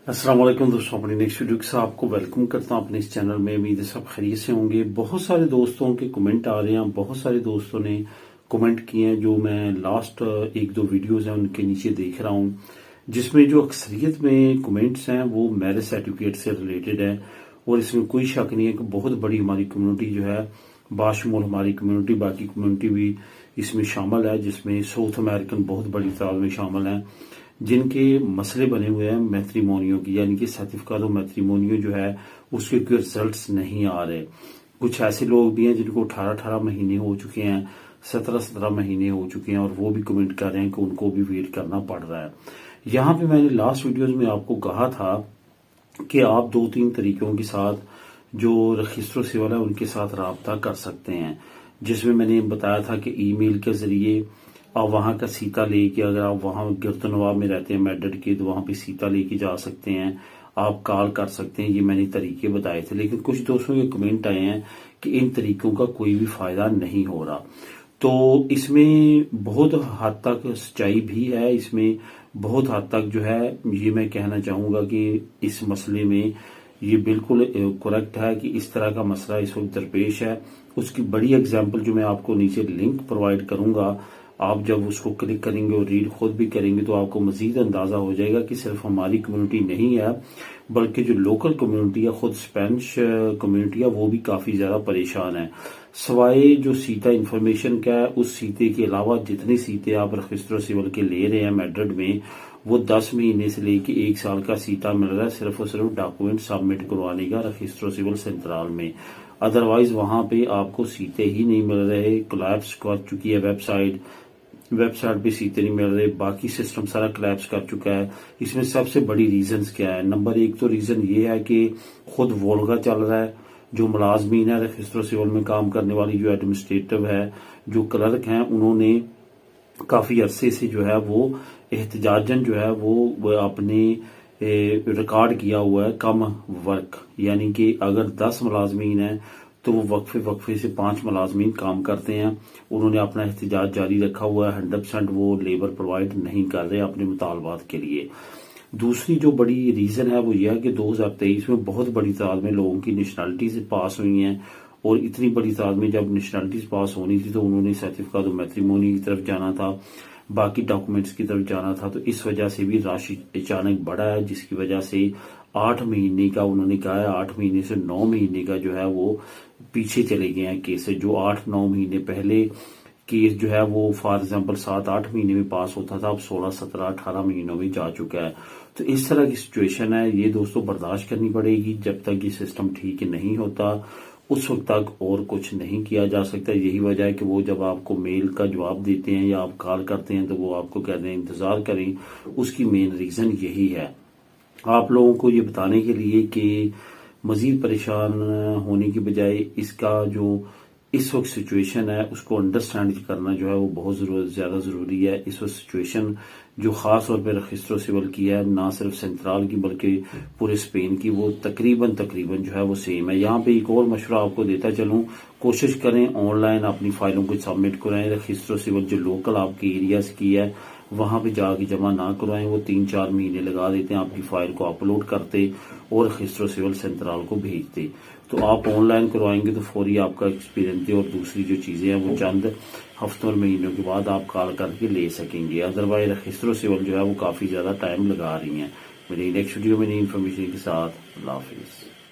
अस्सलाम वालेकुम दोस्तों, अपनी नेक्स्ट वीडियो के साथ आपको वेलकम करता हूं अपने इस चैनल में। उम्मीद है सब खैरियत से होंगे। बहुत सारे दोस्तों के कमेंट आ रहे हैं, बहुत सारे दोस्तों ने कमेंट किए हैं जो मैं लास्ट एक दो वीडियोस हैं उनके नीचे देख रहा हूं, जिसमें जो अक्सरियत में कमेंट्स हैं वो मैरिज सर्टिफिकेट से रिलेटेड है। और इसमें कोई शक नहीं है कि बहुत बड़ी हमारी कम्युनिटी जो है, बाशमूल हमारी कम्युनिटी, बाकी कम्युनिटी भी इसमें शामिल है, जिसमें साउथ अमेरिकन बहुत बड़ी तादाद में शामिल हैं, जिनके मसले बने हुए हैं मैट्रिमोनियो की, यानी कि सर्टिफिकेट ऑफ मैट्रिमोनियो जो है उसके कोई रिजल्ट्स नहीं आ रहे। कुछ ऐसे लोग भी हैं जिनको 18-18 महीने हो चुके हैं, 17-17 महीने हो चुके हैं, और वो भी कमेंट कर रहे हैं कि उनको भी वेट करना पड़ रहा है। यहाँ पे मैंने लास्ट वीडियोस में आपको कहा था कि आप 2-3 तरीकों के साथ जो रजिस्टर सिविल है उनके साथ राब्ता कर सकते हैं, जिसमें मैंने बताया था कि ईमेल के जरिए आप वहां का सीता लेके, अगर आप वहां गिरतनवाब में रहते हैं मेडड के, तो वहां पे सीता लेके जा सकते हैं, आप कॉल कर सकते हैं। ये मैंने तरीके बताए थे, लेकिन कुछ दोस्तों के कमेंट आए हैं कि इन तरीकों का कोई भी फायदा नहीं हो रहा। तो इसमें बहुत हद तक सच्चाई भी है, इसमें बहुत हद तक जो है ये मैं कहना चाहूंगा कि इस मसले में ये बिल्कुल करेक्ट है कि इस तरह का मसला इस वक्त दरपेश है। उसकी बड़ी एग्जांपल जो मैं आपको नीचे लिंक प्रोवाइड करूंगा, आप जब उसको क्लिक करेंगे और रीड खुद भी करेंगे तो आपको मजीद अंदाजा हो जाएगा कि सिर्फ हमारी कम्युनिटी नहीं है, बल्कि जो लोकल कम्युनिटी है, खुद स्पेनिश कम्युनिटी है, वो भी काफी ज्यादा परेशान है। सवाए जो सीता इंफॉर्मेशन का है, उस सीते के अलावा जितने सीते आप रजिस्टर सिविल के ले रहे हैं मैड्रिड में, वो 10 महीने से लेके 1 साल का सीता मिल रहा है, सिर्फ और सिर्फ डॉक्यूमेंट सबमिट करवाने का रजिस्टर सिविल सेंट्रल में। अदरवाइज वहां पे आपको सीते ही नहीं मिल रहे। कोलैप्स कर चुकी है वेबसाइट पे सीते नहीं मिल रहे, बाकी सिस्टम सारा कोलैप्स कर चुका है। इसमें सबसे बड़ी रीजंस क्या है? नंबर 1 तो रीजन ये है कि खुद वोल्गा चल रहा है। जो मुलाजमीन है रजिस्टर सिविल में काम करने वाली, जो एडमिनिस्ट्रेटिव है, जो क्लर्क हैं, उन्होंने काफी अरसे से जो है वो एहतजाजन जो है वो अपने रिकॉर्ड किया हुआ है कम वर्क, यानी कि अगर 10 मुलाजमीन है तो वो वक्फे से 5 मुलाजमीन काम करते हैं। उन्होंने अपना एहतजाज जारी रखा हुआ है, 100% वो लेबर प्रोवाइड नहीं कर रहे अपने मुतालबात के लिए। दूसरी जो बड़ी रीजन है वो यह है कि 2023 में बहुत बड़ी तादाद में लोगों की नेशनलिटीज पास हुई हैं, और इतनी बड़ी तादाद में जब नेशनलिटीज पास होनी थी तो उन्होंने सर्टिफिकेट ऑफ मैट्रिमोनी की तरफ जाना था, बाकी डॉक्यूमेंट्स की तरफ जाना था। तो इस वजह से भी राशि अचानक बढ़ा है, जिसकी वजह से 8 महीने का उन्होंने कहा है, 8 महीने से 9 महीने का जो है वो पीछे चले गए हैं केस। जो 8-9 महीने पहले केस जो है वो फॉर एग्जाम्पल 7-8 महीने में पास होता था, अब 16-17-18 महीनों में जा चुका है। तो इस तरह की सिचुएशन है, ये दोस्तों बर्दाश्त करनी पड़ेगी। जब तक ये सिस्टम ठीक नहीं होता उस वक्त तक और कुछ नहीं किया जा सकता। यही वजह है कि वो जब आपको मेल का जवाब देते हैं या आप कॉल करते हैं तो वो आपको कहते हैं इंतजार करें। उसकी मेन रीजन यही है, आप लोगों को ये बताने के लिए कि मजीद परेशान होने की बजाय इसका जो इस वक्त सिचुएशन है उसको अंडरस्टैंड करना जो है वो बहुत ज्यादा जरूरी है। इस वक्त सिचुएशन जो खास तौर पर रजिस्टर सिविल की है, ना सिर्फ सेंट्रल की बल्कि पूरे स्पेन की, वो तकरीबन जो है वो सेम है। यहाँ पे एक और मशवरा आपको देता चलूं, कोशिश करें ऑनलाइन अपनी फाइलों को सबमिट कराएं। रजिस्टर सिविल जो लोकल आपके एरियाज की है वहां पे जाके जमा ना करवाएं, वो 3-4 महीने लगा देते हैं आपकी फाइल को अपलोड करते और रजिस्टर सिविल सेंट्रल को भेजते। तो आप ऑनलाइन करवाएंगे तो फौरी आपका एक्सपीरियंस है, और दूसरी जो चीजें हैं वो चंद हफ्तों और महीनों के बाद आप कॉल करके ले सकेंगे। अदरवाइज रजिस्टर सिविल जो है वो काफी ज्यादा टाइम लगा रही है। मेरी नेक्स्ट वीडियो में नई इन्फॉर्मेशन के साथ अल्लाह हाफिज।